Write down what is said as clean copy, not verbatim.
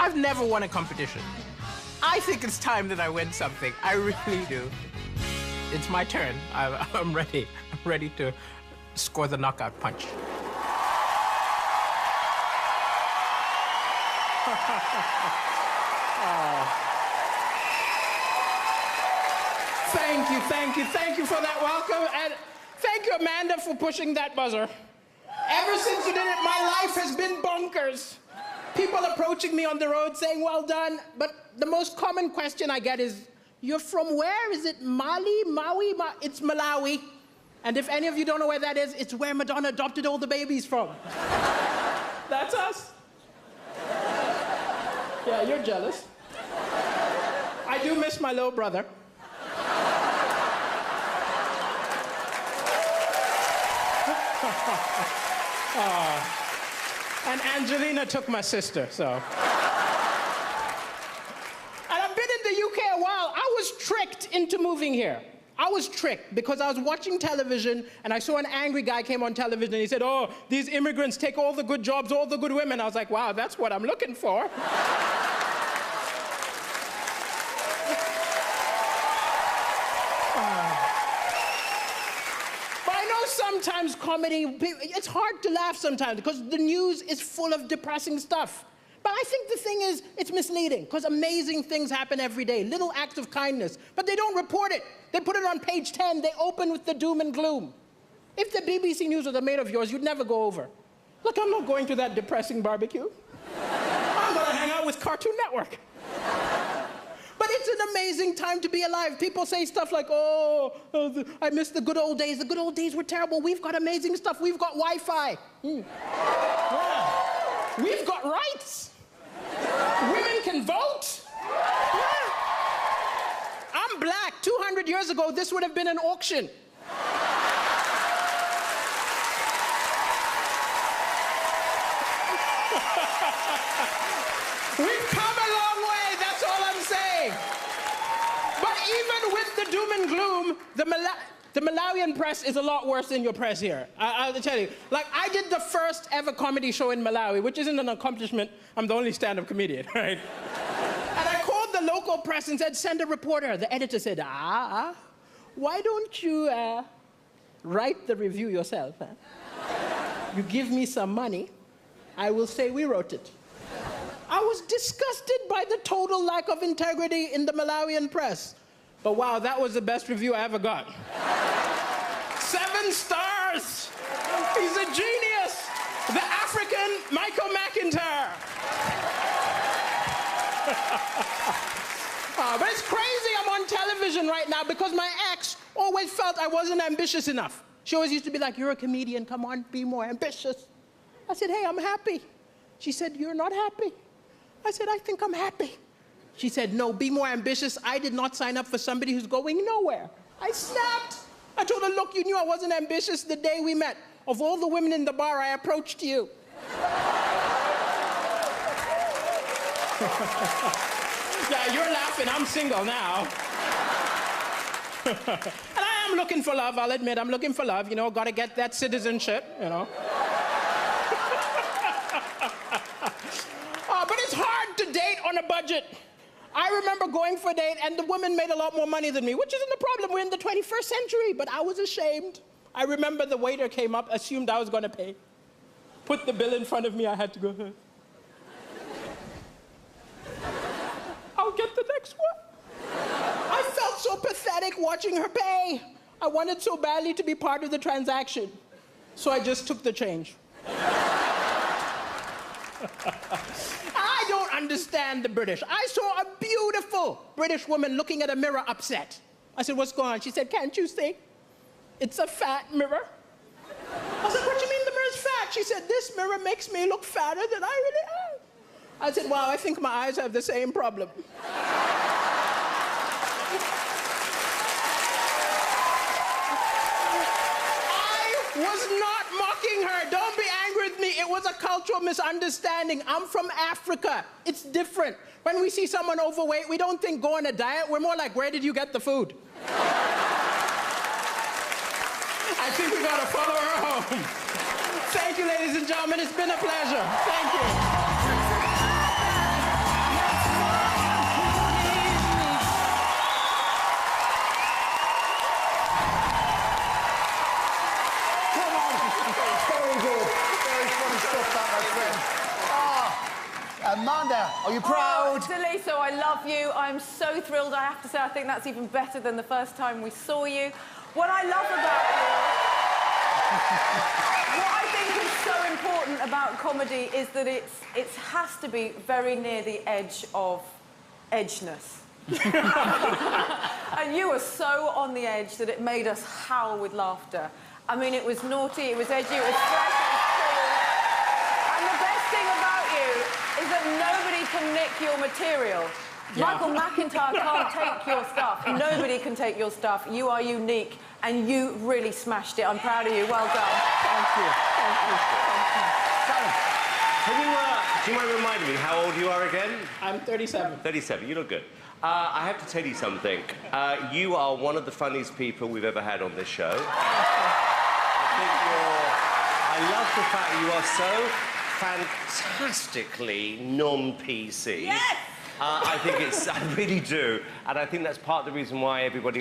I've never won a competition. I think it's time that I win something. I really do. It's my turn. I'm ready. I'm ready to score the knockout punch. Thank you for that welcome. And thank you, Amanda, for pushing that buzzer. Ever since you did it, my life has been bonkers. People approaching me on the road saying, well done. But the most common question I get is, you're from where? Is it Mali, Maui? It's Malawi. And if any of you don't know where that is, it's where Madonna adopted all the babies from. That's us. Yeah, you're jealous. I do miss my little brother. And Angelina took my sister, so. And I've been in the UK a while. I was tricked into moving here. I was tricked because I was watching television and I saw an angry guy came on television and he said, oh, these immigrants take all the good jobs, all the good women. I was like, wow, that's what I'm looking for. Sometimes comedy, it's hard to laugh sometimes because the news is full of depressing stuff. But I think the thing is, it's misleading because amazing things happen every day, little acts of kindness, but they don't report it. They put it on page 10, they open with the doom and gloom. If the BBC News was a mate of yours, you'd never go over. Look, I'm not going to that depressing barbecue. I'm going to hang out with Cartoon Network. But it's an amazing time to be alive. People say stuff like, I miss the good old days. The good old days were terrible. We've got amazing stuff. We've got Wi-Fi. Yeah. We've got rights. Women can vote. Yeah. I'm black. 200 years ago, this would have been an auction. We've come a long way, that's all I'm saying. But even with the doom and gloom, the Malawian press is a lot worse than your press here. I'll tell you. Like, I did the first ever comedy show in Malawi, which isn't an accomplishment. I'm the only stand-up comedian, right? And I called the local press and said, send a reporter. The editor said, why don't you write the review yourself? Huh? You give me some money, I will say we wrote it. I was disgusted by the total lack of integrity in the Malawian press. But wow, that was the best review I ever got. 7 stars! He's a genius! The African Michael McIntyre! But it's crazy I'm on television right now because my ex always felt I wasn't ambitious enough. She always used to be like, you're a comedian, come on, be more ambitious. I said, hey, I'm happy. She said, you're not happy. I said, I think I'm happy. She said, no, be more ambitious. I did not sign up for somebody who's going nowhere. I snapped. I told her, look, you knew I wasn't ambitious the day we met. Of all the women in the bar, I approached you. Yeah, you're laughing. I'm single now. And I am looking for love, I'll admit. I'm looking for love, you know, gotta get that citizenship, you know. But it's hard to date on a budget. I remember going for a date and the woman made a lot more money than me, which isn't a problem. We're in the 21st century, but I was ashamed. I remember the waiter came up, assumed I was gonna pay. Put the bill in front of me, I had to go, I'll get the next one. I felt so pathetic watching her pay. I wanted so badly to be part of the transaction. So I just took the change. I don't understand the British. I saw a beautiful British woman looking at a mirror upset. I said, what's going on? She said, can't you see? It's a fat mirror. I said, what do you mean the mirror's fat? She said, this mirror makes me look fatter than I really am. I said, wow, I think my eyes have the same problem. I was not mocking her. Don't be angry with me. It was a cultural misunderstanding. I'm from Africa. It's different. When we see someone overweight, we don't think go on a diet. We're more like, where did you get the food? I think we gotta follow her home. Thank you, ladies and gentlemen. It's been a pleasure. Thank you. Amanda, are you proud? Deliso, I love you. I'm so thrilled. I have to say, I think that's even better than the first time we saw you. What I love about you... What I think is so important about comedy is that it has to be very near the edge of edgeness. And you were so on the edge that it made us howl with laughter. I mean, it was naughty, it was edgy, it was fresh, it was cool. And the best thing about you is that nobody can nick your material. Yeah. Michael McIntyre can't take your stuff. Nobody can take your stuff. You are unique, and you really smashed it. I'm proud of you. Well done. Thank you. Thank you. Thank you. Can you, do you mind reminding me how old you are again? I'm 37. 37, you look good. I have to tell you something. You are one of the funniest people we've ever had on this show. I love the fact you are so fantastically non-PC. Yes! I really do. And I think that's part of the reason why everybody